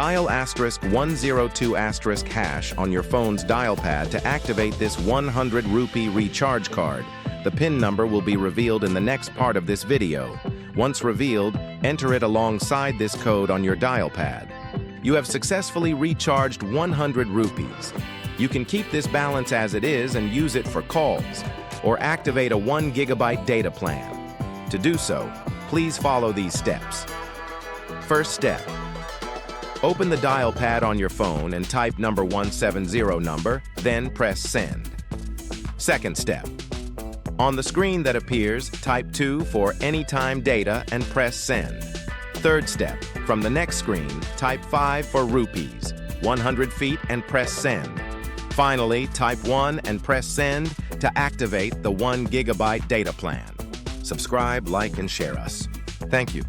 Dial *102* on your phone's dial pad to activate this 100 rupee recharge card. The PIN number will be revealed in the next part of this video. Once revealed, enter it alongside this code on your dial pad. You have successfully recharged 100 rupees. You can keep this balance as it is and use it for calls, or activate a 1 GB data plan. To do so, please follow these steps. First step. Open the dial pad on your phone and type number 170 number, then press send. Second step. On the screen that appears, type 2 for anytime data and press send. Third step. From the next screen, type 5 for rupees, 100 feet and press send. Finally, type 1 and press send to activate the 1 GB data plan. Subscribe, like, and share us. Thank you.